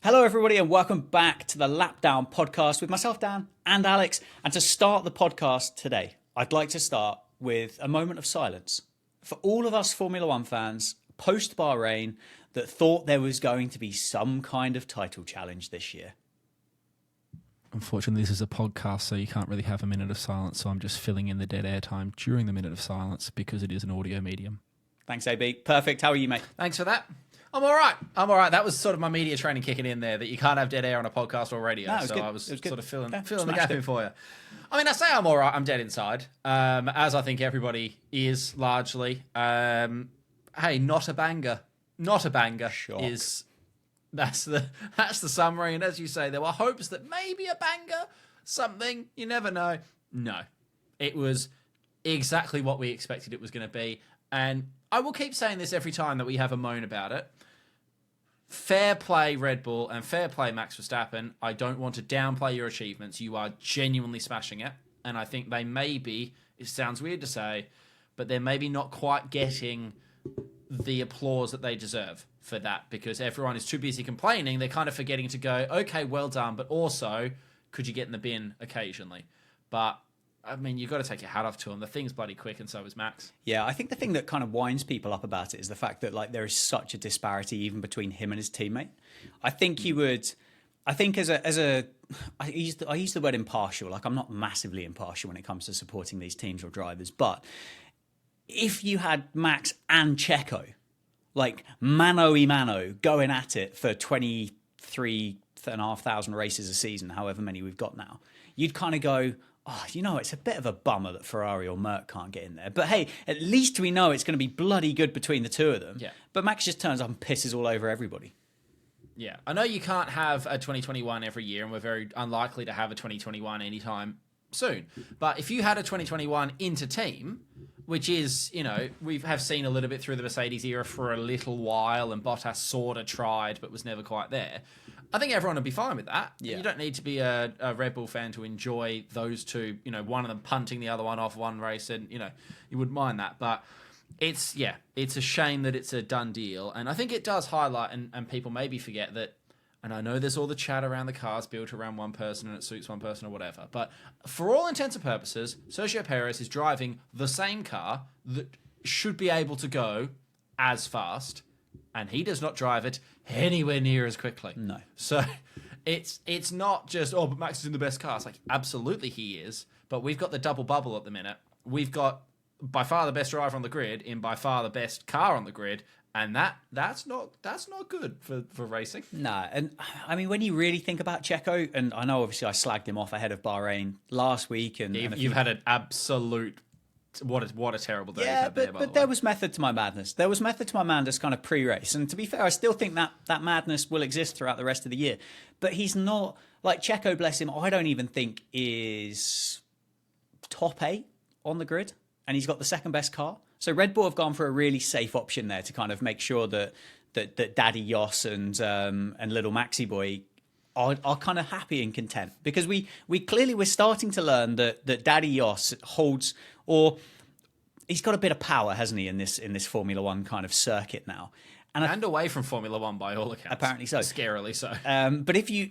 Hello, everybody, and welcome back to the Lap Down podcast with myself, Dan, and Alex. And to start the podcast today, I'd like to start with a moment of silence for all of us Formula One fans post Bahrain that thought there was going to be some kind of title challenge this year. Unfortunately, this is a podcast, so you can't really have a minute of silence, so I'm just filling in the dead air time during the minute of silence because it is an audio medium. Thanks, AB. Perfect. How are you, mate? Thanks for that. I'm all right. That was sort of my media training kicking in there, that you can't have dead air on a podcast or radio. No, so good. I was sort of filling the Smashed gap it. in for you. I mean, I say I'm all right. I'm dead inside, as I think everybody is largely. Hey, not a banger. Not a banger. Shock. That's the summary. And as you say, there were hopes that maybe a banger, something, you never know. No, it was exactly what we expected it was going to be. And I will keep saying this every time that we have a moan about it. Fair play, Red Bull, and fair play, Max Verstappen. I don't want to downplay your achievements. You are genuinely smashing it. And I think they may be, it sounds weird to say, but they're maybe not quite getting the applause that they deserve for that, because everyone is too busy complaining. They're kind of forgetting to go, okay, well done, but also, could you get in the bin occasionally? But I mean, you've got to take your hat off to him. The thing's bloody quick, and so is Max. Yeah, I think the thing that kind of winds people up about it is the fact that like there is such a disparity even between him and his teammate. I think he would. I think I use the word impartial. Like, I'm not massively impartial when it comes to supporting these teams or drivers, but if you had Max and Checo, like mano-y-mano, going at it for 23,500 races a season, however many we've got now, you'd kind of go, oh, it's a bit of a bummer that Ferrari or Merc can't get in there. But hey, at least we know it's going to be bloody good between the two of them. Yeah. But Max just turns up and pisses all over everybody. Yeah. I know you can't have a 2021 every year, and we're very unlikely to have a 2021 anytime soon. But if you had a 2021 inter-team, which is, we have seen a little bit through the Mercedes era for a little while, and Bottas sort of tried but was never quite there, I think everyone would be fine with that. Yeah. You don't need to be a Red Bull fan to enjoy those two, one of them punting the other one off one race, and, you wouldn't mind that. But it's a shame that it's a done deal. And I think it does highlight, and people maybe forget that, and I know there's all the chat around the cars built around one person and it suits one person or whatever, but for all intents and purposes, Sergio Perez is driving the same car that should be able to go as fast, and he does not drive it anywhere near as quickly. No. So it's not just, but Max is in the best car. It's like, absolutely he is, but we've got the double bubble at the minute. We've got by far the best driver on the grid in by far the best car on the grid, and that's not good for racing. Nah, and I mean, when you really think about Checo, and I know obviously I slagged him off ahead of Bahrain last week, and You've had an absolute what a terrible day. Yeah, you've had there, but there was method to my madness. There was method to my madness kind of pre-race. And to be fair, I still think that madness will exist throughout the rest of the year. But he's not, like Checo, bless him, I don't even think is top 8 on the grid. And he's got the second best car. So Red Bull have gone for a really safe option there to kind of make sure that Daddy Yoss and little Maxi Boy are kind of happy and content, because we're starting to learn that Daddy Yoss holds, or he's got a bit of power, hasn't he, in this Formula One kind of circuit now, and away from Formula One by all accounts. Apparently so, scarily so. But if you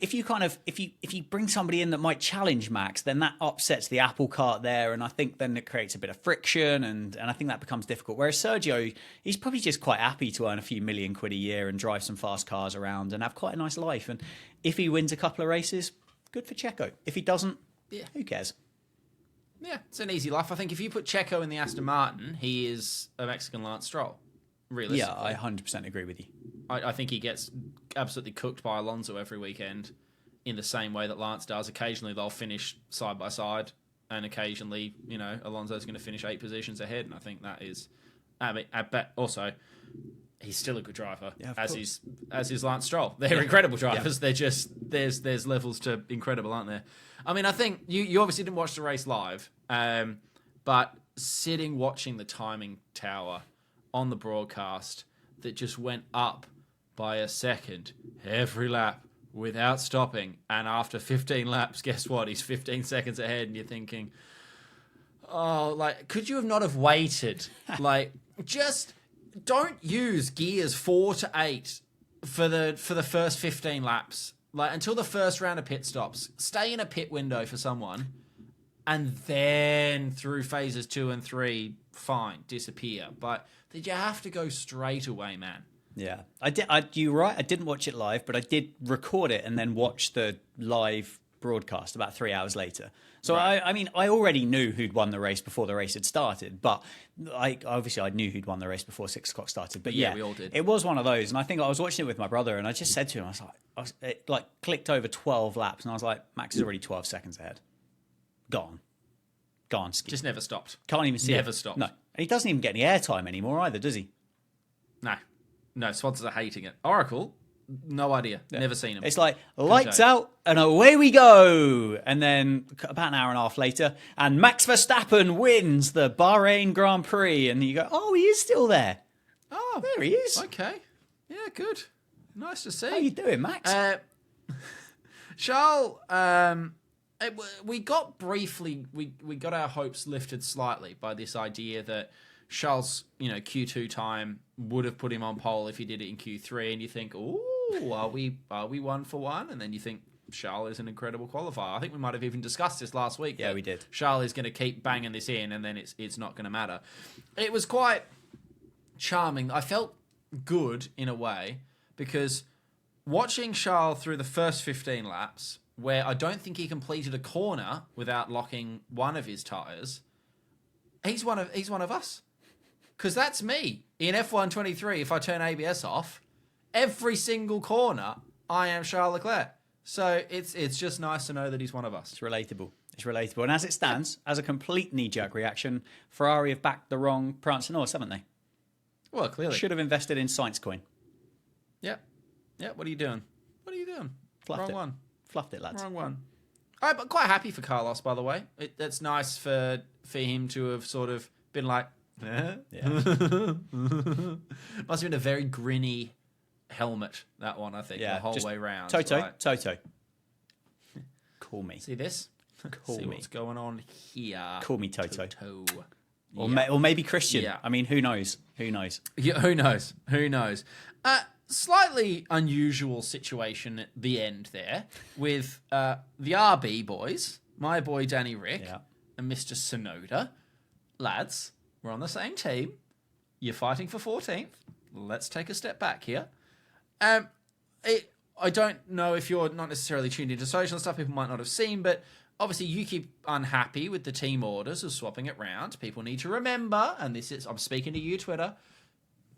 bring somebody in that might challenge Max, then that upsets the apple cart there, and I think then it creates a bit of friction, and I think that becomes difficult. Whereas Sergio, he's probably just quite happy to earn a few million quid a year and drive some fast cars around and have quite a nice life. And if he wins a couple of races, good for Checo. If he doesn't, who cares? Yeah, it's an easy life. I think if you put Checo in the Aston Martin, he is a Mexican Lance Stroll. Realistically. Yeah, I 100% agree with you. I think he gets absolutely cooked by Alonso every weekend in the same way that Lance does. Occasionally they'll finish side by side, and occasionally, Alonso's going to finish 8 positions ahead, and I think that is... I bet also, he's still a good driver, as is Lance Stroll. They're incredible drivers. They're just... There's levels to incredible, aren't there? I mean, I think you obviously didn't watch the race live, but sitting watching the timing tower on the broadcast that just went up by a second every lap without stopping, and after 15 laps, guess what? He's 15 seconds ahead, and you're thinking, could you not have waited? Just don't use gears 4 to 8 for the first 15 laps, like until the first round of pit stops, stay in a pit window for someone, and then through phases 2 and 3, fine, disappear. But did you have to go straight away, man? Yeah, I did. You're right. I didn't watch it live, but I did record it and then watch the live broadcast about 3 hours later. So Right. I mean, I already knew who'd won the race before the race had started, but I knew who'd won the race before 6 o'clock started. But Yeah, yeah, we all did. It was one of those, and I think I was watching it with my brother, and I just said to him, it like clicked over 12 laps, and I was like, Max is already 12 seconds ahead. Gone, Ski. Just never stopped. Can't even see never it. stopped. No, and he doesn't even get any airtime anymore either, does he? No, sponsors are hating it. Oracle, no idea. Never seen him. It's like lights out and away we go. And then about an hour and a half later, and Max Verstappen wins the Bahrain Grand Prix. And you go, oh, he is still there. Oh, There he is. okay. Yeah, good. Nice to see. How you doing, Max? Charles, we got briefly, we got our hopes lifted slightly by this idea that Charles, Q2 time would have put him on pole if he did it in Q3, and you think, ooh, are we 1 for 1? And then you think Charles is an incredible qualifier. I think we might have even discussed this last week. Yeah, we did. Charles is going to keep banging this in, and then it's not going to matter. It was quite charming. I felt good in a way because watching Charles through the first 15 laps, where I don't think he completed a corner without locking one of his tyres, he's one of us. Because that's me. In F1 23, if I turn ABS off, every single corner, I am Charles Leclerc. So it's just nice to know that he's one of us. It's relatable. And as it stands, as a complete knee-jerk reaction, Ferrari have backed the wrong Prance and Horse, haven't they? Well, clearly. Should have invested in Science Coin. Yeah. What are you doing? Fluffed Wrong one. Fluffed it, lads. Wrong one. All right, but quite happy for Carlos, by the way. That's nice for him to have sort of been like, Yeah. Must have been a very grinny helmet, that one, I think, the whole just way round. Toto. Right? Toto. Call me. See this? Call See me. what's going on here. Call me Toto. Toto. Or maybe Christian. Yeah. I mean, who knows? Yeah, who knows? Slightly unusual situation at the end there with the RB boys, my boy Danny Rick and Mr. Sonoda. Lads, we're on the same team. You're fighting for 14th. Let's take a step back here. I don't know if you're not necessarily tuned into social stuff, people might not have seen, but obviously you keep unhappy with the team orders of swapping it round. People need to remember, and I'm speaking to you, Twitter,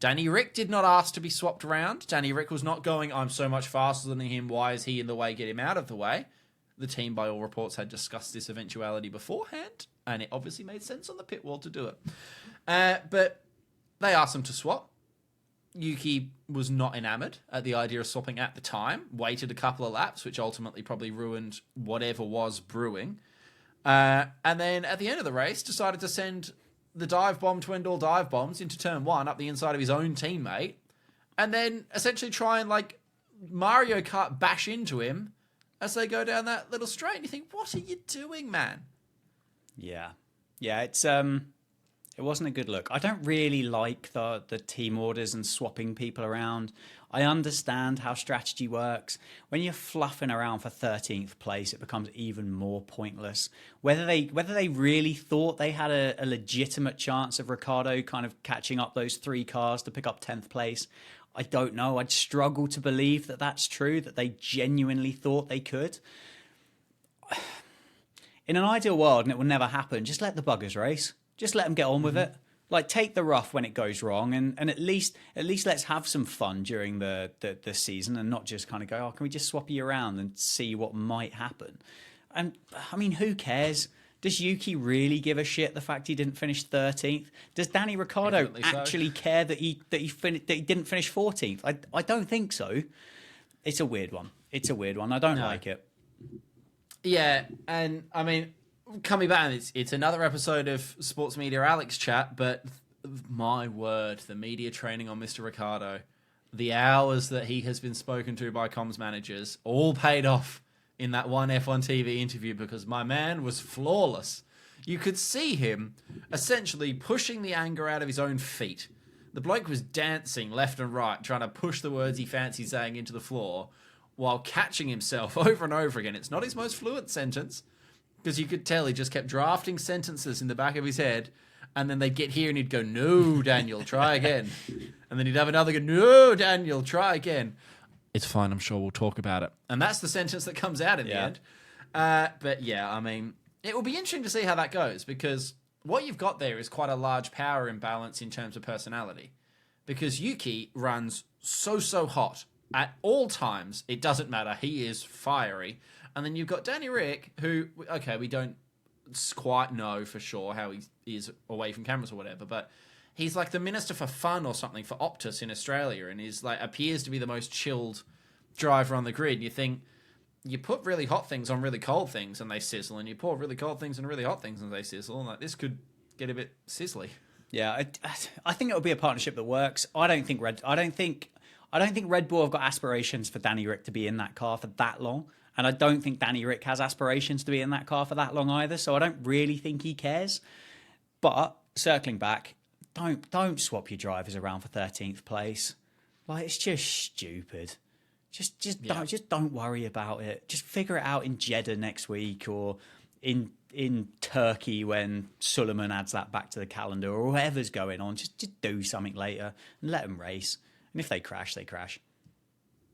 Danny Rick did not ask to be swapped around. Danny Rick was not going, I'm so much faster than him, why is he in the way, get him out of the way. The team, by all reports, had discussed this eventuality beforehand, and it obviously made sense on the pit wall to do it. But they asked him to swap. Yuki was not enamoured at the idea of swapping at the time, waited a couple of laps, which ultimately probably ruined whatever was brewing. And then at the end of the race, decided to send the dive bomb to end all dive bombs into turn 1 up the inside of his own teammate, and then essentially try and like Mario Kart bash into him as they go down that little straight. And you think, what are you doing, man? Yeah. It's it wasn't a good look. I don't really like the team orders and swapping people around. I understand how strategy works. When you're fluffing around for 13th place, it becomes even more pointless. Whether they really thought they had a legitimate chance of Ricciardo kind of catching up those 3 cars to pick up 10th place, I don't know. I'd struggle to believe that that's true, that they genuinely thought they could. In an ideal world, and it will never happen, just let the buggers race. Just let them get on with it. Like, take the rough when it goes wrong, and at least let's have some fun during the season, and not just kind of go, oh, can we just swap you around and see what might happen? And I mean, who cares? Does Yuki really give a shit the fact he didn't finish 13th? Does Danny Ricciardo actually care that he didn't finish 14th? I don't think so. It's a weird one. I don't like it. Yeah, and I mean, coming back, it's another episode of Sports Media Alex Chat, but my word, the media training on Mr. Ricciardo, the hours that he has been spoken to by comms managers, all paid off in that one F1 TV interview because my man was flawless. You could see him essentially pushing the anger out of his own feet. The bloke was dancing left and right, trying to push the words he fancied saying into the floor while catching himself over and over again. It's not his most fluent sentence, because you could tell he just kept drafting sentences in the back of his head, and then they'd get here and he'd go, "No, Daniel, try again." And then he'd have another go, "No, Daniel, try again." It's fine. I'm sure we'll talk about it. And that's the sentence that comes out in the end. But yeah, I mean, it will be interesting to see how that goes, because what you've got there is quite a large power imbalance in terms of personality. Because Yuki runs so hot at all times. It doesn't matter. He is fiery. And then you've got Danny Rick, who, okay, we don't quite know for sure how he is away from cameras or whatever, but he's like the Minister for Fun or something for Optus in Australia, and is like appears to be the most chilled driver on the grid. And you think, you put really hot things on really cold things and they sizzle, and you pour really cold things on really hot things and they sizzle, and like this could get a bit sizzly. Yeah, I think it'll be a partnership that works. I don't think Red Bull have got aspirations for Danny Rick to be in that car for that long, and I don't think Danny Rick has aspirations to be in that car for that long either. So I don't really think he cares. But circling back, don't swap your drivers around for 13th place. Like, it's just stupid. Just don't worry about it. Just figure it out in Jeddah next week, or in Turkey when Suleiman adds that back to the calendar, or whatever's going on. Just do something later and let them race. And if they crash, they crash.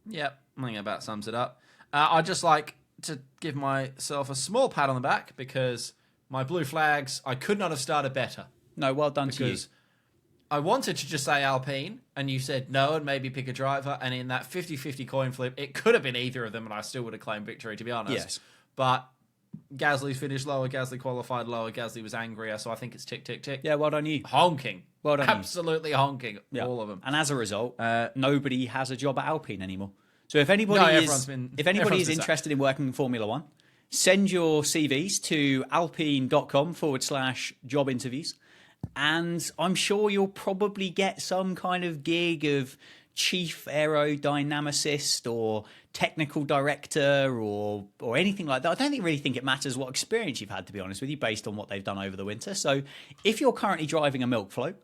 Yep, I think that about sums it up. I'd just like to give myself a small pat on the back, because my blue flags, I could not have started better. No, well done to you. Because I wanted to just say Alpine, and you said no and maybe pick a driver, and in that 50-50 coin flip, it could have been either of them, and I still would have claimed victory, to be honest. Yes. But Gasly finished lower, Gasly qualified lower, Gasly was angrier, so I think it's tick, tick, tick. Yeah, well done you. Honking. Well done you. Absolutely honking, Yeah. all of them. And as a result, nobody has a job at Alpine anymore. So if anybody everyone's is been interested in working in Formula One, send your CVs to alpine.com/job interviews. And I'm sure you'll probably get some kind of gig of chief aerodynamicist or technical director or anything like that. I don't really think it matters what experience you've had, to be honest with you, based on what they've done over the winter. So if you're currently driving a milk float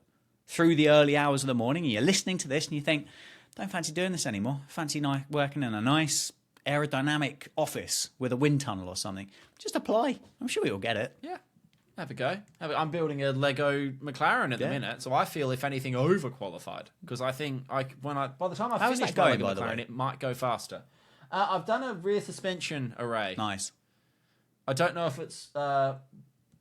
through the early hours of the morning and you're listening to this and you think, don't fancy doing this anymore, fancy working in a nice aerodynamic office with a wind tunnel or something, just apply. I'm sure you'll get it. Yeah. Have a go. I'm building a Lego McLaren at the minute, so I feel, if anything, overqualified, because I think by the time I finish my Lego McLaren, it might go faster. I've done a rear suspension array. Nice. I don't know if it's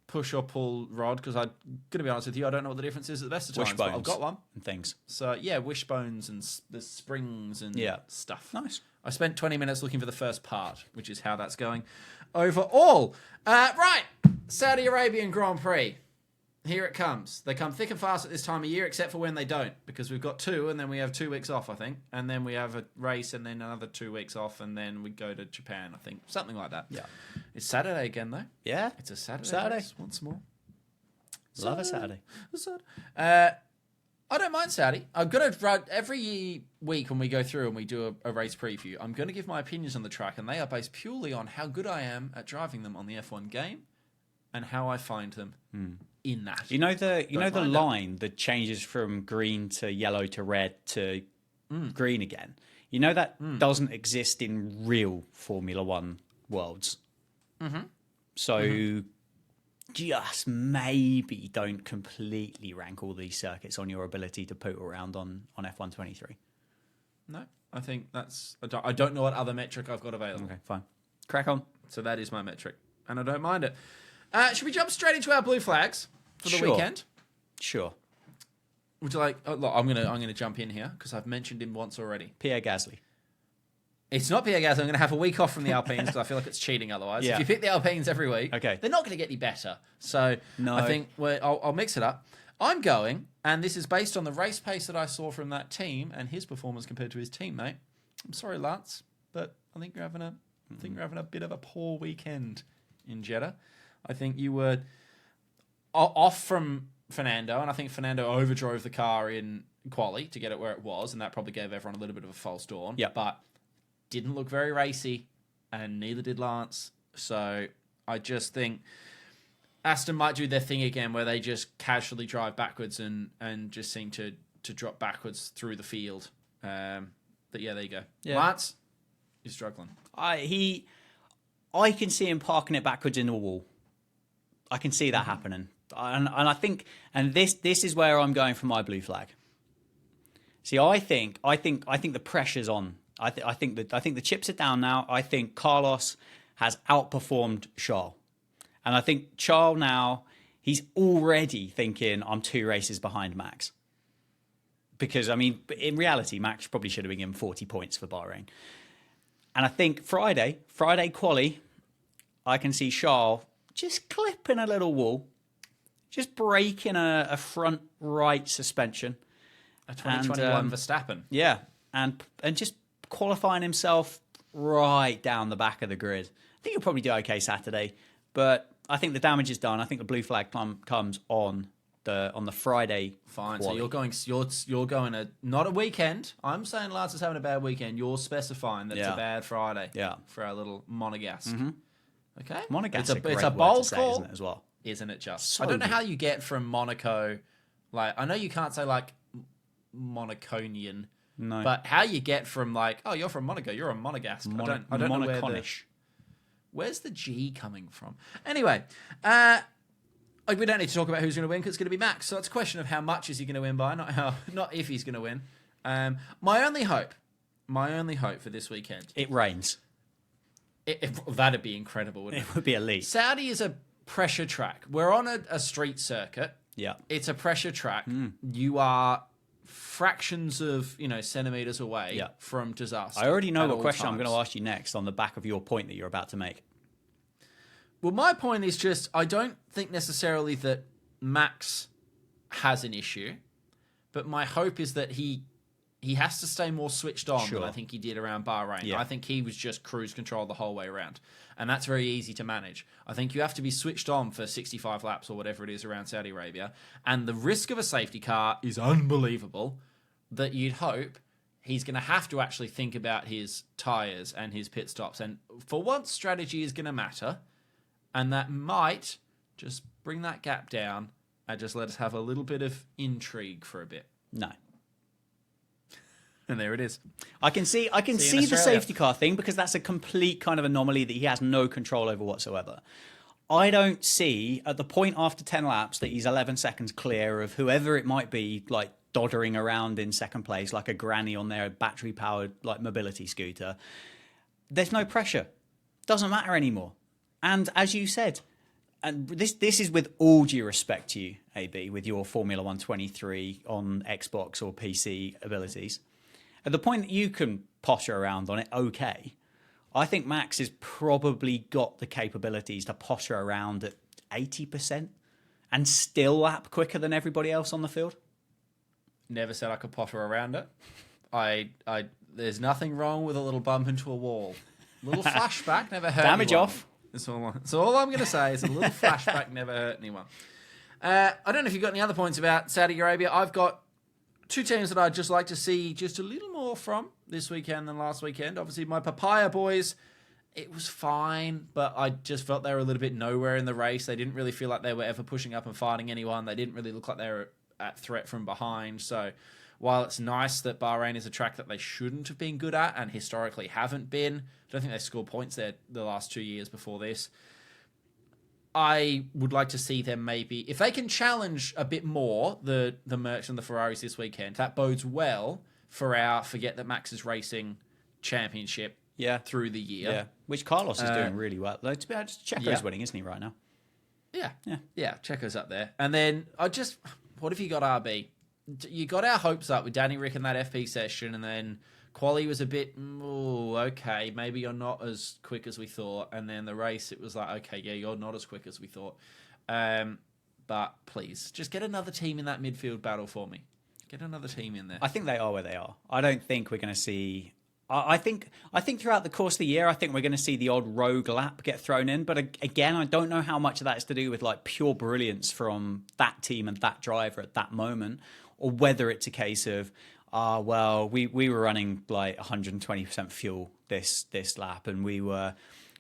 push or pull rod, because I'm going to be honest with you, I don't know what the difference is at the best of times. Wishbones But I've got one. and things. So yeah, wishbones and the springs and stuff. Nice. I spent 20 minutes looking for the first part, which is how that's going overall. Right, Saudi Arabian Grand Prix. Here it comes. They come thick and fast at this time of year, except for when they don't, because we've got two, and then we have 2 weeks off, I think. And then we have a race, and then another 2 weeks off, and then we go to Japan, I think. Something like that. Yeah. It's Saturday again, though. Yeah. It's a Saturday. Race once more. Love a Saturday. I don't mind Saudi. I'm going to run every week when we go through and we do a race preview. I'm going to give my opinions on the track, and they are based purely on how good I am at driving them on the F1 game and how I find them in that. You know the line that changes from green to yellow to red to green again. You know that doesn't exist in real Formula One worlds. Mm-hmm. So just maybe don't completely rank all these circuits on your ability to put around on F1 23. No, I think that's... I don't know what other metric I've got available. Okay, fine. Crack on. So that is my metric, and I don't mind it. Should we jump straight into our blue flags for the weekend? Sure. Would you like... Oh, look, I'm gonna jump in here, because I've mentioned him once already. Pierre Gasly. It's not Pierre Gasly. I'm going to have a week off from the Alpines, because I feel like it's cheating otherwise. Yeah. If you pick the Alpines every week, okay, they're not going to get any better. So no. I think I'll mix it up. I'm going, and this is based on the race pace that I saw from that team and his performance compared to his teammate. I'm sorry, Lance, but I think you're having a bit of a poor weekend in Jeddah. I think you were off from Fernando, and I think Fernando overdrove the car in quali to get it where it was, and that probably gave everyone a little bit of a false dawn. Yeah, but didn't look very racy, and neither did Lance. So I just think Aston might do their thing again, where they just casually drive backwards and just seem to to drop backwards through the field. But yeah, there you go. Yeah. Lance, you're struggling. I can see him parking it backwards into a wall. I can see that happening, and I think, and this is where I'm going for my blue flag. See, I think the pressure's on. I think the chips are down now. I think Carlos has outperformed Charles, and I think Charles now he's already thinking I'm 2 races behind Max. Because I mean, in reality, Max probably should have been given 40 points for Bahrain. And I think Friday quali, I can see Charles just clipping a little wall, just breaking a front right suspension. A 2021 Verstappen. Yeah, and just qualifying himself right down the back of the grid. I think he'll probably do okay Saturday, but I think the damage is done. I think the blue flag comes on the Friday. Fine. quali. So you're going not a weekend. I'm saying Lance is having a bad weekend. You're specifying that it's a bad Friday. Yeah. For our little Monegasque. Okay. Monegasque It's a bold say, call, isn't it, as well? Isn't it just? So I don't know good. how you get from Monaco. Like, I know you can't say like Monaconian. No. But how you get from like, oh, you're from Monaco, you're a Monegasque. I don't know where's the G coming from. Anyway, we don't need to talk about who's going to win because it's going to be Max. So it's a question of how much is he going to win by, not if he's going to win. My only hope for this weekend. It rains. That'd be incredible, wouldn't it? It would be elite. Saudi is a pressure track. We're on a street circuit. Yeah. It's a pressure track. You are fractions of centimeters away from disaster. I already know at what all question I'm times. going to ask you next on the back of your point that you're about to make. Well, my point is just I don't think necessarily that Max has an issue, but my hope is that he has to stay more switched on than I think he did around Bahrain. Yeah. I think he was just cruise control the whole way around, and that's very easy to manage. I think you have to be switched on for 65 laps or whatever it is around Saudi Arabia, and the risk of a safety car is unbelievable that you'd hope he's going to have to actually think about his tyres and his pit stops, and for once, strategy is going to matter. And that might just bring that gap down and just let us have a little bit of intrigue for a bit. No. And there it is. I can see the safety car thing because that's a complete kind of anomaly that he has no control over whatsoever. I don't see at the point after 10 laps that he's 11 seconds clear of whoever it might be, like doddering around in second place like a granny on their battery-powered like mobility scooter. There's no pressure. Doesn't matter anymore. And as you said, and this is with all due respect to you, AB, with your Formula 123 on Xbox or PC abilities, at the point that you can posture around on it, okay, I think Max has probably got the capabilities to posture around at 80% and still lap quicker than everybody else on the field. Never said I could potter around it. There's nothing wrong with a little bump into a wall. A little flashback never hurt Damage anyone. off. That's all I'm going to say is a little flashback never hurt anyone. I don't know if you've got any other points about Saudi Arabia. I've got 2 teams that I'd just like to see just a little more from this weekend than last weekend. Obviously, my Papaya boys, it was fine, but I just felt they were a little bit nowhere in the race. They didn't really feel like they were ever pushing up and fighting anyone. They didn't really look like they were at threat from behind. So while it's nice that Bahrain is a track that they shouldn't have been good at and historically haven't been, I don't think they scored points there the last 2 years before this. I would like to see them maybe, if they can challenge a bit more the Mercs and the Ferraris this weekend, that bodes well for our Forget That Max is Racing championship through the year. Yeah, which Carlos is doing really well. Like, Checo's winning, isn't he, right now? Yeah, Checo's up there. And then what have you got, RB? You got our hopes up with Danny Rick in that FP session, and then quali was a bit, okay, maybe you're not as quick as we thought. And then the race, it was like, okay, yeah, you're not as quick as we thought. But please, just get another team in that midfield battle for me. Get another team in there. I think they are where they are. I don't think we're going to see... I think throughout the course of the year, I think we're going to see the odd rogue lap get thrown in. But again, I don't know how much of that is to do with like pure brilliance from that team and that driver at that moment, or whether it's a case of, we were running like 120% fuel this lap, and we were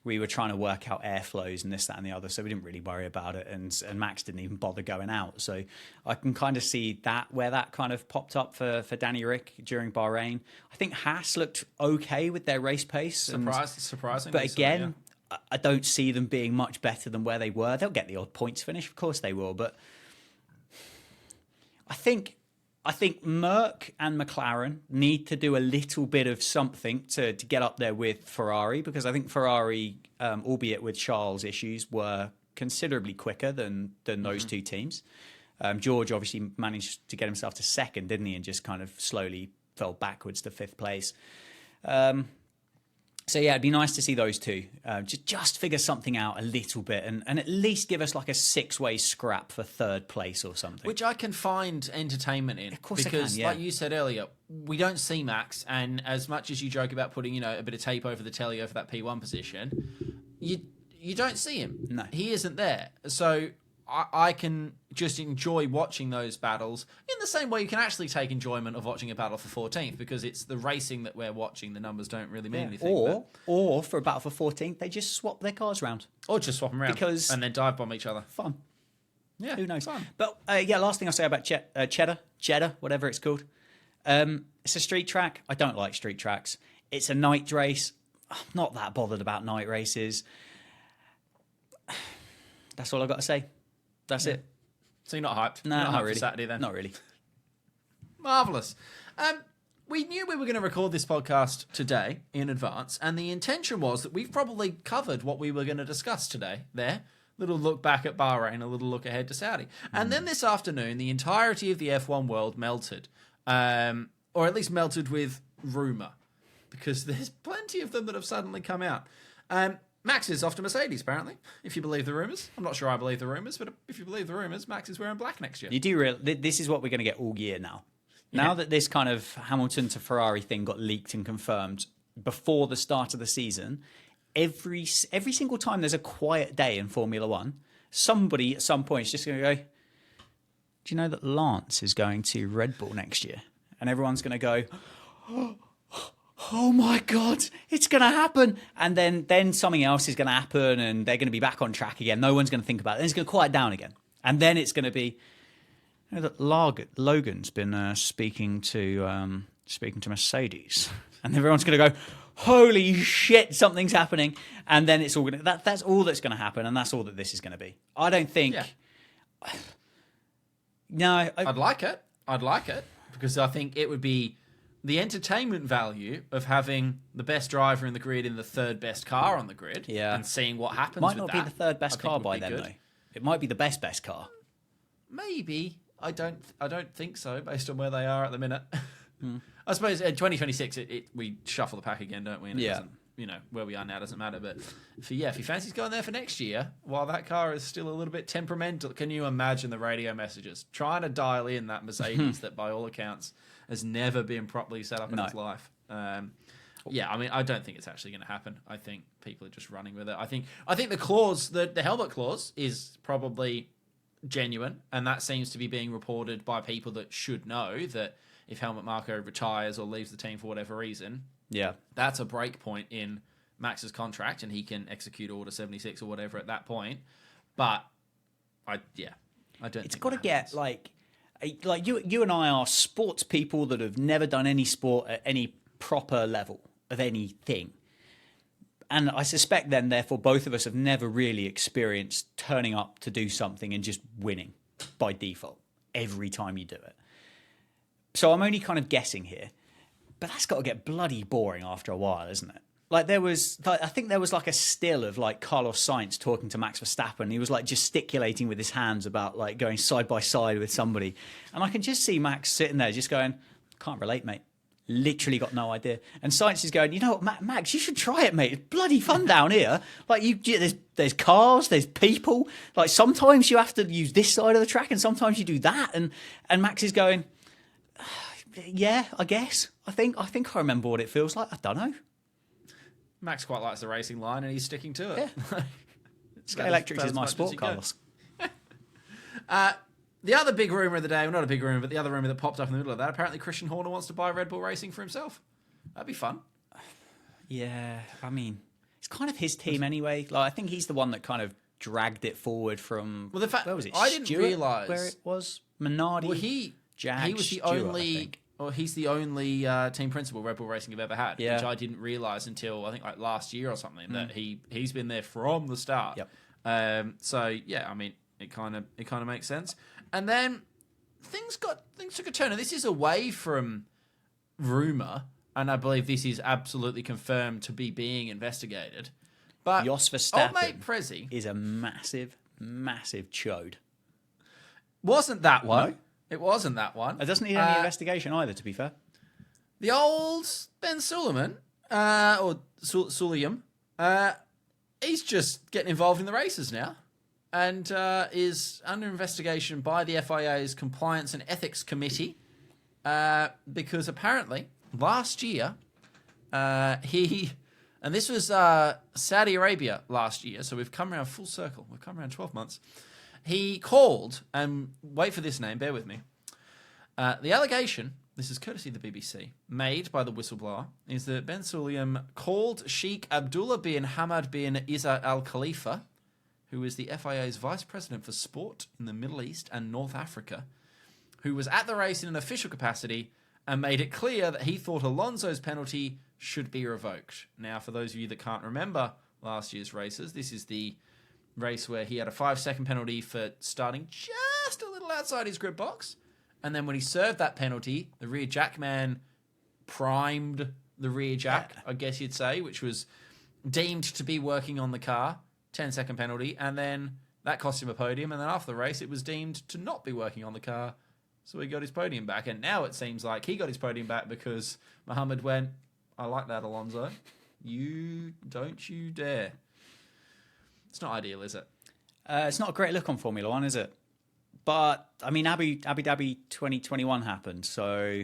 we were trying to work out airflows and this, that, and the other, so we didn't really worry about it. And Max didn't even bother going out. So I can kind of see that where that kind of popped up for Danny Rick during Bahrain. I think Haas looked okay with their race pace. Surprisingly. But again, I don't see them being much better than where they were. They'll get the odd points finish, of course they will. But I think Merck and McLaren need to do a little bit of something to get up there with Ferrari, because I think Ferrari, albeit with Charles' issues, were considerably quicker than those two teams. George obviously managed to get himself to second, didn't he, and just kind of slowly fell backwards to fifth place. So yeah, it'd be nice to see those two just figure something out a little bit and at least give us like a 6-way scrap for third place or something. Which I can find entertainment in. Of course because, I can, yeah. like you said earlier, we don't see Max, and as much as you joke about putting, a bit of tape over the telly over that P1 position, you don't see him. No. He isn't there. So I can just enjoy watching those battles in the same way you can actually take enjoyment of watching a battle for 14th, because it's the racing that we're watching. The numbers don't really mean anything. Or for a battle for 14th, they just swap their cars around. Or just swap them around and then dive bomb each other. Fun. Yeah, who knows? Fun. But last thing I'll say about Cheddar, whatever it's called. It's a street track. I don't like street tracks. It's a night race. I'm not that bothered about night races. That's all I've got to say. That's it. So you're not hyped? No, You're not hyped really. for Saturday then? Not really. Marvellous. We knew we were going to record this podcast today in advance, and the intention was that we've probably covered what we were going to discuss today there. Little look back at Bahrain, a little look ahead to Saudi. And then this afternoon, the entirety of the F1 world melted. Or at least melted with rumour, because there's plenty of them that have suddenly come out. Max is off to Mercedes, apparently, if you believe the rumours. I'm not sure I believe the rumours, but if you believe the rumours, Max is wearing black next year. You do this is what we're going to get all year now. Yeah. Now that this kind of Hamilton to Ferrari thing got leaked and confirmed before the start of the season, every single time there's a quiet day in Formula One, somebody at some point is just going to go, do you know that Lance is going to Red Bull next year? And everyone's going to go, oh my God, it's going to happen. And then something else is going to happen and they're going to be back on track again. No one's going to think about it. Then it's going to quiet down again. And then it's going to be, you know, that Logan's been speaking to Mercedes. And everyone's going to go, holy shit, something's happening. And then it's all going to, that's all that's going to happen. And that's all that this is going to be. I don't think. Yeah. No. I'd like it. Because I think it would be the entertainment value of having the best driver in the grid in the third best car on the grid, and seeing what happens. Might with not that, be the third best car by then, though. It might be the best car. Maybe. I don't think so, based on where they are at the minute. I suppose in 2026 we shuffle the pack again, don't we? And it doesn't, where we are now doesn't matter. But if he fancies going there for next year, while that car is still a little bit temperamental, can you imagine the radio messages trying to dial in that Mercedes that, by all accounts, has never been properly set up in its life? I mean, I don't think it's actually going to happen. I think people are just running with it. I think the clause, the helmet clause, is probably genuine, and that seems to be being reported by people that should know that if Helmut Marko retires or leaves the team for whatever reason, that's a break point in Max's contract, and he can execute Order 76 or whatever at that point. But I don't. It's got to get like you and I are sports people that have never done any sport at any proper level of anything. And I suspect then, therefore, both of us have never really experienced turning up to do something and just winning by default every time you do it. So I'm only kind of guessing here, but that's got to get bloody boring after a while, isn't it? Like I think there was like a still of like Carlos Sainz talking to Max Verstappen. He was like gesticulating with his hands about like going side by side with somebody. And I can just see Max sitting there just going, can't relate, mate. Literally got no idea. And Sainz is going, you know what, Max, you should try it, mate. It's bloody fun down here. Like there's cars, there's people. Like sometimes you have to use this side of the track and sometimes you do that. And Max is going, yeah, I guess. I think I remember what it feels like. I don't know. Max quite likes the racing line and he's sticking to it. Yeah. Sky Electrics is my sport, Carlos. The other big rumour of the day, well, not a big rumour, but the other rumour that popped up in the middle of that, apparently Christian Horner wants to buy Red Bull Racing for himself. That'd be fun. Yeah, I mean, kind of his team anyway. Like I think he's the one that kind of dragged it forward from. Well, the fact where was it? I didn't Stewart, realise where it was Minardi. Well, he was the Stewart, I only. think. Well, he's the only team principal Red Bull Racing have ever had, which I didn't realise until I think like last year or something that he's been there from the start. Yep. So yeah, I mean, it kind of makes sense. And then things took a turn, and this is away from rumor, and I believe this is absolutely confirmed to be being investigated. But Jos Verstappen old mate Prezi is a massive, massive chode. Wasn't that one? No. It wasn't that one. It doesn't need any investigation either, to be fair. The old Ben Suleiman, or Suliam, he's just getting involved in the races now, and is under investigation by the FIA's Compliance and Ethics Committee, because apparently last year and this was Saudi Arabia last year, so we've come around full circle. We've come around 12 months. He called, and wait for this name, bear with me. The allegation, this is courtesy of the BBC, made by the whistleblower, is that Ben Sulayem called Sheikh Abdullah bin Hamad bin Isa Al Khalifa, who is the FIA's Vice President for Sport in the Middle East and North Africa, who was at the race in an official capacity and made it clear that he thought Alonso's penalty should be revoked. Now, for those of you that can't remember last year's races, this is the race where he had a 5-second penalty for starting just a little outside his grid box. And then when he served that penalty, the rear jack man primed the rear jack, I guess you'd say, which was deemed to be working on the car. 10-second penalty. And then that cost him a podium. And then after the race, it was deemed to not be working on the car. So he got his podium back. And now it seems like he got his podium back because Muhammad went, I like that, Alonso. You dare. It's not ideal, is it? It's not a great look on Formula One, is it? But, I mean, Abu Dhabi 2021 happened, so...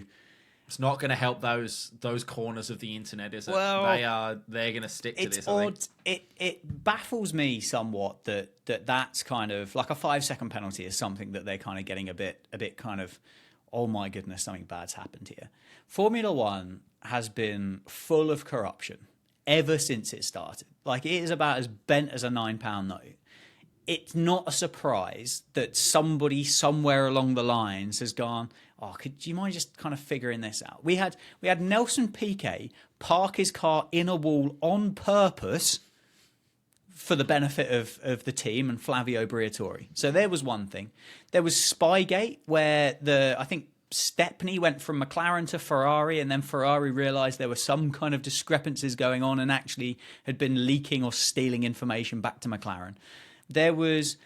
It's not going to help those corners of the internet, is it? Well, they're going to stick to this, it's I odd. think. It baffles me somewhat that's kind of... Like a 5-second penalty is something that they're kind of getting a bit kind of, oh my goodness, something bad's happened here. Formula One has been full of corruption ever since it started. Like, it is about as bent as a £9 note. It's not a surprise that somebody somewhere along the lines has gone, oh, do you mind just kind of figuring this out? We had Nelson Piquet park his car in a wall on purpose for the benefit of the team and Flavio Briatore. So there was one thing. There was Spygate, where I think Stepney went from McLaren to Ferrari, and then Ferrari realised there were some kind of discrepancies going on and actually had been leaking or stealing information back to McLaren. There was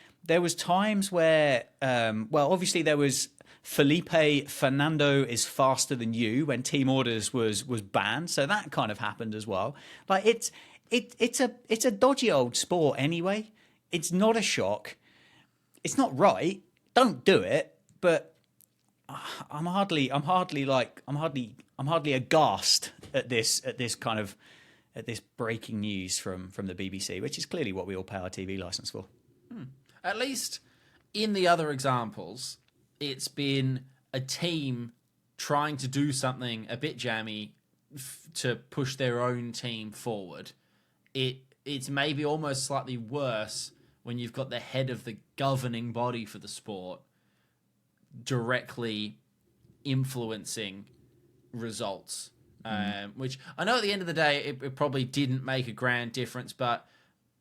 times where, obviously there was Felipe Fernando is faster than you when Team Orders was banned, so that kind of happened as well. Like it's a dodgy old sport anyway. It's not a shock. It's not right. Don't do it. But I'm hardly aghast at this breaking news from the BBC, which is clearly what we all pay our TV license for. At least in the other examples, it's been a team trying to do something a bit jammy to push their own team forward. It's maybe almost slightly worse when you've got the head of the governing body for the sport directly influencing results. Which I know at the end of the day, it probably didn't make a grand difference, but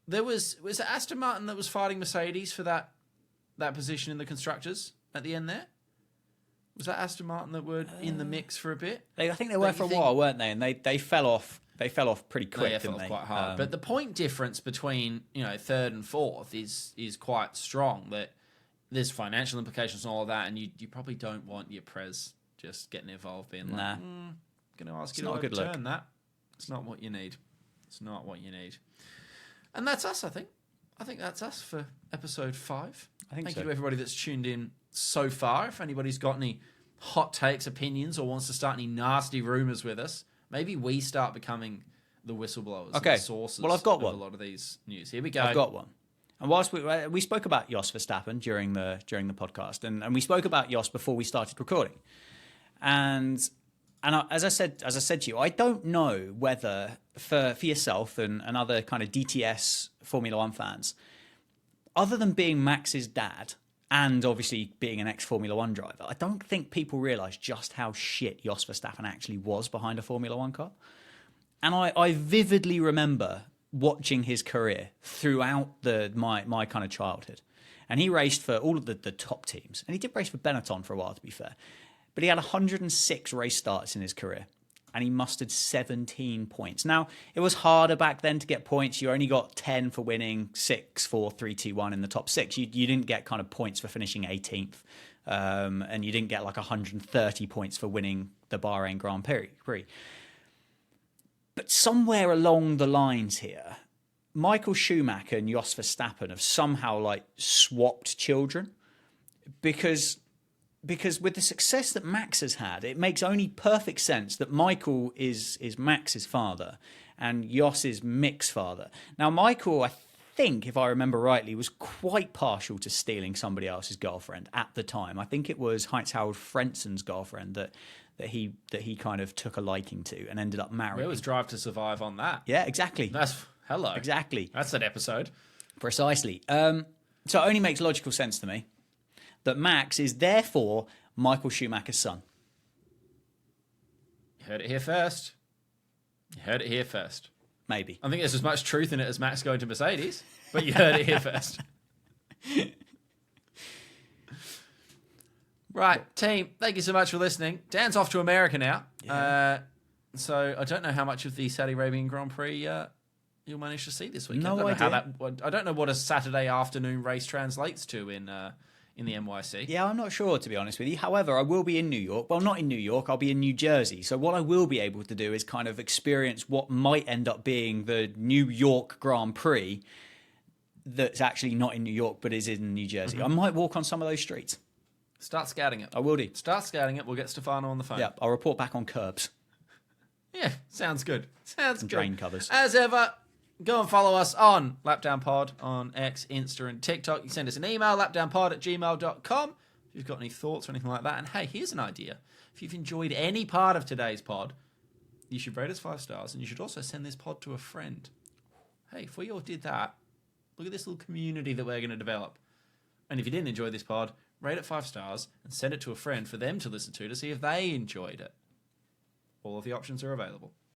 was it Aston Martin that was fighting Mercedes for that position in the constructors at the end there? Was that Aston Martin that were in the mix for a bit? I think they were for a while, weren't they? And they fell off. They fell off pretty quick, They fell didn't off they? quite hard. But the point difference between third and fourth is quite strong. That there's financial implications and all of that, and you probably don't want your prez just getting involved, being like, going to ask you to overturn that. It's not what you need. It's not what you need. And that's us, I think. I think that's us for episode 5. Thank you to everybody that's tuned in so far. If anybody's got any hot takes, opinions, or wants to start any nasty rumours with us, maybe we start becoming the whistleblowers, and the sources I've got one. of a lot of these news. Here we go. I've got one. And whilst we spoke about Jos Verstappen during the podcast, and we spoke about Jos before we started recording, and as I said to you, I don't know whether for yourself and other kind of DTS Formula One fans, other than being Max's dad and obviously being an ex-Formula One driver, I don't think people realise just how shit Jos Verstappen actually was behind a Formula One car. And I vividly remember watching his career throughout my kind of childhood. And he raced for all of the top teams. And he did race for Benetton for a while, to be fair. But he had 106 race starts in his career. And he mustered 17 points. Now, it was harder back then to get points. You only got 10 for winning 6, 4, 3, 2, 1 in the top 6. You didn't get kind of points for finishing 18th. And you didn't get like 130 points for winning the Bahrain Grand Prix. But somewhere along the lines here, Michael Schumacher and Jos Verstappen have somehow like swapped children because with the success that Max has had, it makes only perfect sense that Michael is Max's father and Jos is Mick's father. Now, Michael, I think, if I remember rightly, was quite partial to stealing somebody else's girlfriend at the time. I think it was Heinz-Harald Frenzen's girlfriend that he kind of took a liking to and ended up marrying. Where was Drive to Survive on that? Yeah, exactly. Hello. Exactly. That's an episode. Precisely. So it only makes logical sense to me that Max is therefore Michael Schumacher's son. You heard it here first. You heard it here first. Maybe. I think there's as much truth in it as Max going to Mercedes, but you heard it here first. Right, team, thank you so much for listening. Dan's off to America now. Yeah. So I don't know how much of the Saudi Arabian Grand Prix you'll manage to see this weekend. No idea. I don't know what a Saturday afternoon race translates to in the NYC. Yeah, I'm not sure, to be honest with you. However, I will be in New York. Well, not in New York. I'll be in New Jersey. So what I will be able to do is kind of experience what might end up being the New York Grand Prix that's actually not in New York but is in New Jersey. I might walk on some of those streets. Start scouting it. I will do. Start scouting it. We'll get Stefano on the phone. Yeah, I'll report back on curbs. Yeah, sounds good. Sounds good. Drain covers. As ever, go and follow us on LapdownPod on X, Insta, and TikTok. You can send us an email, lapdownpod@gmail.com, if you've got any thoughts or anything like that. And hey, here's an idea. If you've enjoyed any part of today's pod, you should rate us 5 stars, and you should also send this pod to a friend. Hey, if we all did that, look at this little community that we're going to develop. And if you didn't enjoy this pod, rate it 5 stars and send it to a friend for them to listen to see if they enjoyed it. All of the options are available.